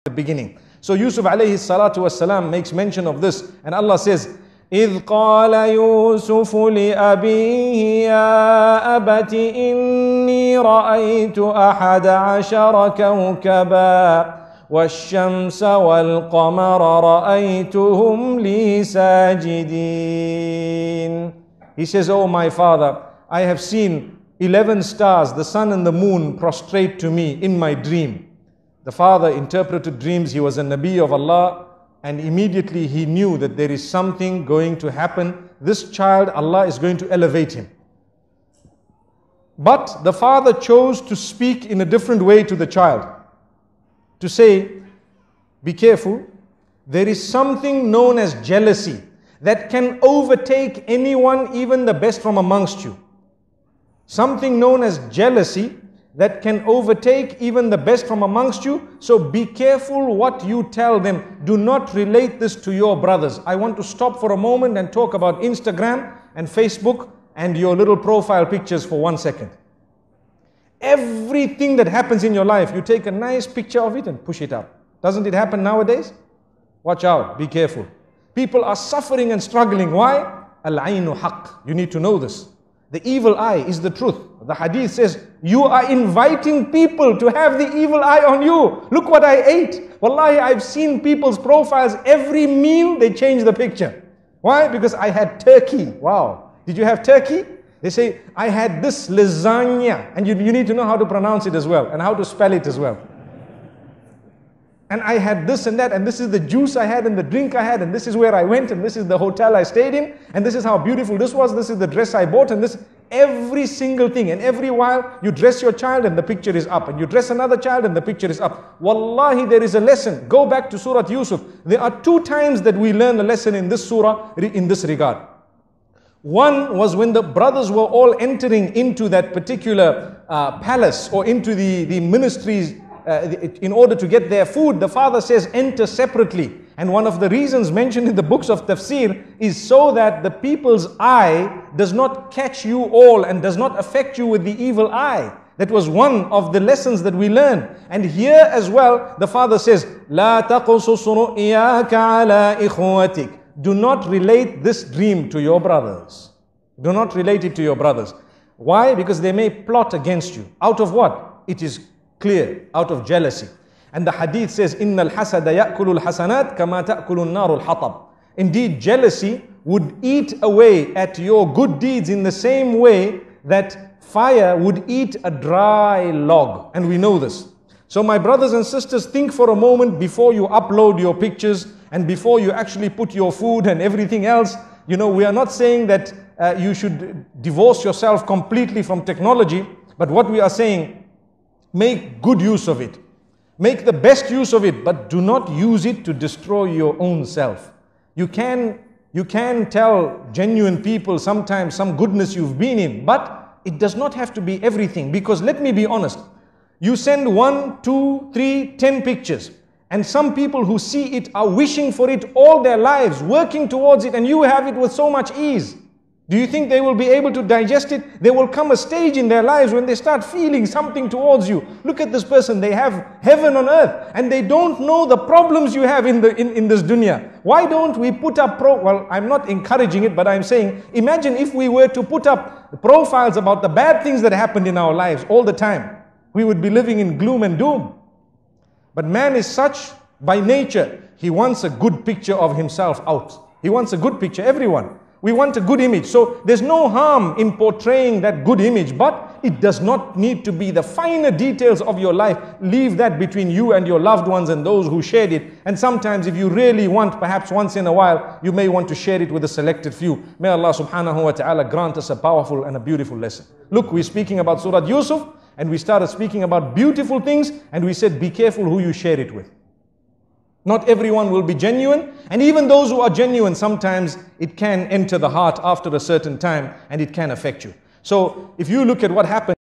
the beginning. So Yusuf alayhi salatu wasalam makes mention of this, and Allah says, إِذْ قَالَ يُوسُفُ لِأَبِيهِ يَا أَبَتِ إِنِّي رَأَيْتُ أَحَدَ عَشَرَ كَوْكَبًا وَالشَّمْسَ وَالْقَمَرَ رَأَيْتُهُمْ لِي سَاجِدِينَ. He says, oh my father, I have seen 11 stars, the sun and the moon, prostrate to me in my dream. The father interpreted dreams. He was a Nabi of Allah, and immediately he knew that there is something going to happen. This child, Allah is going to elevate him. But the father chose to speak in a different way to the child, to say, be careful, there is something known as jealousy that can overtake anyone, even the best from amongst you. Something known as jealousy that can overtake even the best from amongst you. So be careful what you tell them. Do not relate this to your brothers. I want to stop for a moment and talk about Instagram and Facebook and your little profile pictures for 1 second. Everything that happens in your life, you take a nice picture of it and push it up. Doesn't it happen nowadays? Watch out, be careful. People are suffering and struggling. Why? Al-aynu haqq. You need to know this. The evil eye is the truth. The hadith says, you are inviting people to have the evil eye on you. Look what I ate. Wallahi, I've seen people's profiles. Every meal, they change the picture. Why? Because I had turkey. Wow. Did you have turkey? They say, I had this lasagna. And you need to know how to pronounce it as well, and how to spell it as well. And I had this and that, and this is the juice I had and the drink I had, and this is where I went, and this is the hotel I stayed in, and this is how beautiful this was, this is the dress I bought, and this, every single thing. And every while you dress your child and the picture is up, and you dress another child and the picture is up. Wallahi, there is a lesson. Go back to Surah Yusuf. There are 2 times that we learn a lesson in this surah in this regard. One was when the brothers were all entering into that particular palace or into the ministries in order to get their food. The father says, enter separately. And one of the reasons mentioned in the books of tafsir is so that the people's eye does not catch you all and does not affect you with the evil eye. That was one of the lessons that we learn. And here as well, the father says, لا تقصص رؤياك على إخوتك. Do not relate this dream to your brothers. Do not relate it to your brothers. Why? Because they may plot against you. Out of what? It is clear, out of jealousy. And the hadith says, إِنَّ الْحَسَدَ يَأْكُلُ الْحَسَنَاتِ كَمَا تَأْكُلُ النَّارُ الْحَطَبِ. Indeed, jealousy would eat away at your good deeds in the same way that fire would eat a dry log. And we know this. So my brothers and sisters, think for a moment before you upload your pictures and before you actually put your food and everything else. You know, we are not saying that you should divorce yourself completely from technology, but what we are saying, make good use of it. Make the best use of it, but do not use it to destroy your own self. You can tell genuine people sometimes some goodness you've been in, but it does not have to be everything. Because let me be honest, you send 1, 2, 3, 10 pictures, and some people who see it are wishing for it all their lives, working towards it, and you have it with so much ease. Do you think they will be able to digest it? There will come a stage in their lives when they start feeling something towards you. Look at this person, they have heaven on earth, and they don't know the problems you have in this dunya. Why don't we put up well, I'm not encouraging it, but I'm saying, imagine if we were to put up profiles about the bad things that happened in our lives all the time. We would be living in gloom and doom. But man is such by nature, he wants a good picture of himself out. He wants a good picture, everyone. We want a good image. So there's no harm in portraying that good image, but it does not need to be the finer details of your life. Leave that between you and your loved ones and those who shared it. And sometimes if you really want, perhaps once in a while, you may want to share it with a selected few. May Allah subhanahu wa ta'ala grant us a powerful and a beautiful lesson. Look, we're speaking about Surah Yusuf, and we started speaking about beautiful things, and we said, be careful who you share it with. Not everyone will be genuine, and even those who are genuine, sometimes it can enter the heart after a certain time and it can affect you. So if you look at what happened